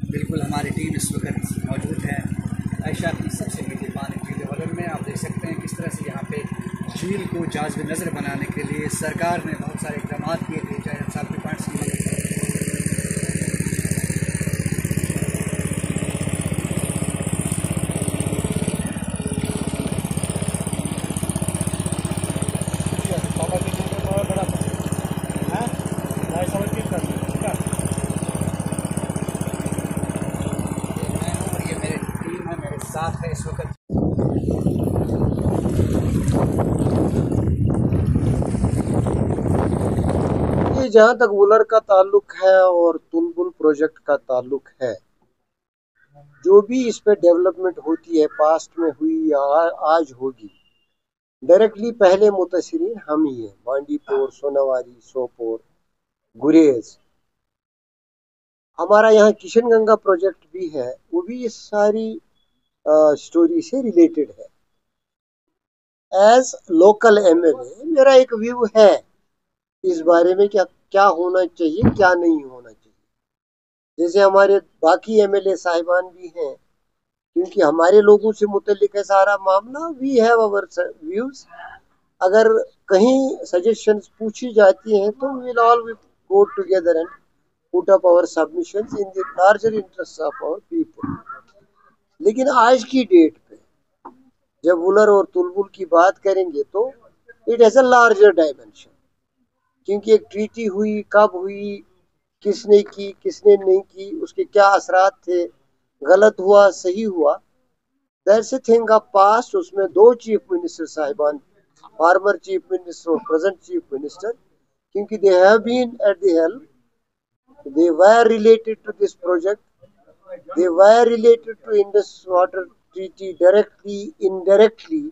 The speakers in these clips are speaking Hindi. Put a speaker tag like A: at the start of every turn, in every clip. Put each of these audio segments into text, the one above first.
A: बिल्कुल हमारी टीम इस वक्त मौजूद है आयशा की सबसे मीठी पानी झील वलन में। आप देख सकते हैं किस तरह से यहाँ पे झील को जाज़ब नज़र बनाने के लिए सरकार ने बहुत सारे इकदाम किए थे, चाहे साफ पॉइंट्स की मदद और ये मेरी टीम है मेरे साथ है इस वक्त।
B: ये जहाँ तक वुलर का ताल्लुक है और तुलबुल प्रोजेक्ट का ताल्लुक है, जो भी इस पे डेवलपमेंट होती है, पास्ट में हुई या आज होगी, डायरेक्टली पहले मुतसिरीन हम ही हैं। बांडीपोर, सोनावारी, सोपोर, गुरेज, हमारा यहाँ किशन गंगा प्रोजेक्ट भी है, वो भी इस सारी स्टोरी से रिलेटेड है। एज लोकल एमएलए मेरा एक व्यू है इस बारे में क्या क्या होना चाहिए, क्या नहीं होना चाहिए। जैसे हमारे बाकी एमएलए साहिबान भी हैं, क्योंकि हमारे लोगों से मुतल्लिक है सारा मामला। We have our views. अगर कहीं सजेशंस पूछी जाती हैं तो we will all go together and put up our submissions in the larger interest of our people. लेकिन आज की डेट पे जब वुलर और तुलबुल की बात करेंगे तो it has a larger dimension, क्योंकि एक ट्रीटी हुई, कब हुई, किसने की, किसने नहीं की, उसके क्या असरात थे, गलत हुआ, सही हुआ, that's a thing of past. उसमें दो चीफ मिनिस्टर साहिबान, फॉर्मर चीफ मिनिस्टर और प्रेजेंट चीफ मिनिस्टर, क्योंकि they have been at the help, they were related to this project, they were related to Indus water treaty directly indirectly.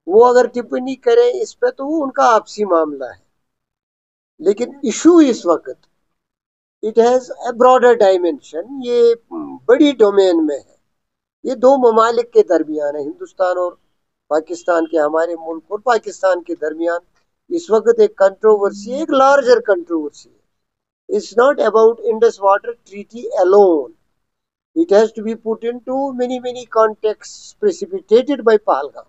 B: वो अगर टिप्पणी करें इस पे तो वो उनका आपसी मामला है। लेकिन इशू इस वक्त it has a broader dimension, ये बड़ी डोमेन में है। ये दो ममालिक के दरमियान है, हिंदुस्तान और पाकिस्तान के, हमारे मुल्क और पाकिस्तान के दरमियान इस वक्त एक कंट्रोवर्सी, एक लार्जर कंट्रोवर्सी है। It's not about Indus water treaty alone, it has to be put into many context precipitated by Pahalgam.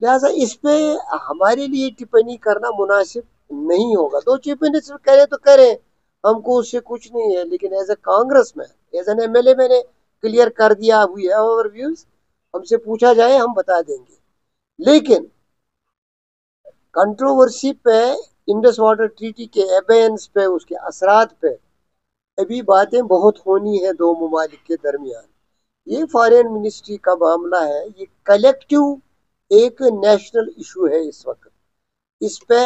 B: लिहाजा इस पे हमारे लिए टिप्पणी करना मुनासिब नहीं होगा। दो चीफ मिनिस्टर करे तो करें, हमको उससे कुछ नहीं है। लेकिन as a Congress man, as an MLA, मैंने क्लियर कर दिया हुई है ओवर व्यूज। हमसे पूछा जाए हम बता देंगे। लेकिन कंट्रोवर्सी पे, इंडस वाटर ट्रीटी के एबेंस पे, उसके असरात पे अभी बातें बहुत होनी है दो ममालिक के दरमियान। ये फॉरेन मिनिस्ट्री का मामला है, ये कलेक्टिव एक नेशनल इशू है इस वक्त। इस पे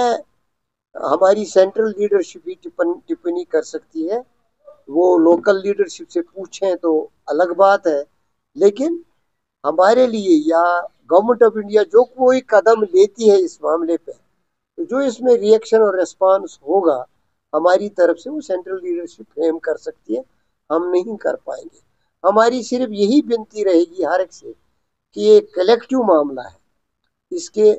B: हमारी सेंट्रल लीडरशिप ही टिप्पणी कर सकती है, वो लोकल लीडरशिप से पूछें तो अलग बात है। लेकिन हमारे लिए या गवर्नमेंट ऑफ इंडिया जो कोई कदम लेती है इस मामले पे, तो जो इसमें रिएक्शन और रेस्पॉन्स होगा हमारी तरफ से, वो सेंट्रल लीडरशिप फ्रेम कर सकती है, हम नहीं कर पाएंगे। हमारी सिर्फ यही विनती रहेगी हर एक से कि ये कलेक्टिव मामला है, इसके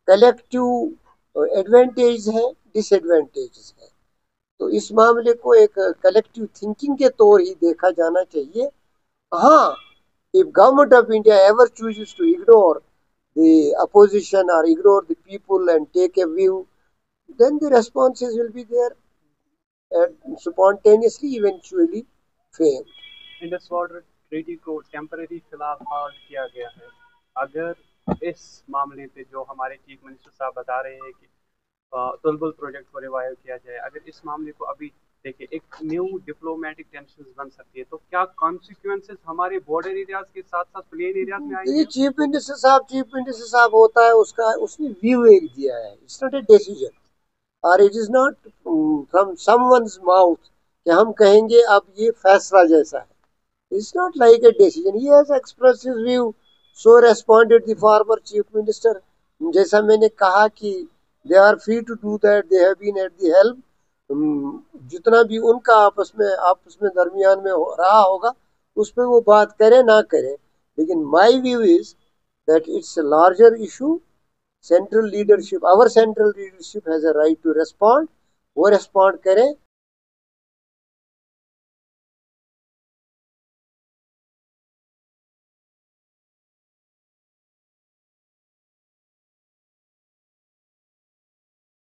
B: कलेक्टिव एडवांटेज है, डिसएडवांटेजेस है। तो इस मामले को एक कलेक्टिव थिंकिंग के तौर ही देखा जाना चाहिए। हाँ, if government of India ever chooses to ignore the opposition or ignore the people and take a view, then the responses will be there spontaneously, eventually famed.
C: Indus water treaty को टेम्पररी फिलहाल हॉल्ट किया गया है। अगर इस मामले पे जो हमारे चीफ मिनिस्टर साहब बता रहे हैं कि तुलबुल प्रोजेक्ट को रिवाइव किया जाए, अगर इस मामले को अभी देखिए, एक न्यू डिप्लोमेटिक टेंशन बन सकती है, तो क्या कॉन्सिक्वेंसेस हमारे बॉर्डर एरियाज के साथ साथ प्लेन एरियाज में आएंगे?
B: चीफ मिनिस्टर साहब होता है, उसका उसने व्यू एक दिया है। इट्स नॉट ए डिसीजन और it is not from someone's mouth कि हम कहेंगे अब ये फैसला जैसा है। It's not like a decision, he has expressed his view, so responded the former chief minister. जैसा मैंने कहा कि they are free to do that, they have been at the help. जितना भी उनका आपस में दरमियान में हो रहा होगा उस पर वो बात करे ना करे। लेकिन my view is that it's a larger issue. Central leadership, our central leadership has a right to respond. वो respond करें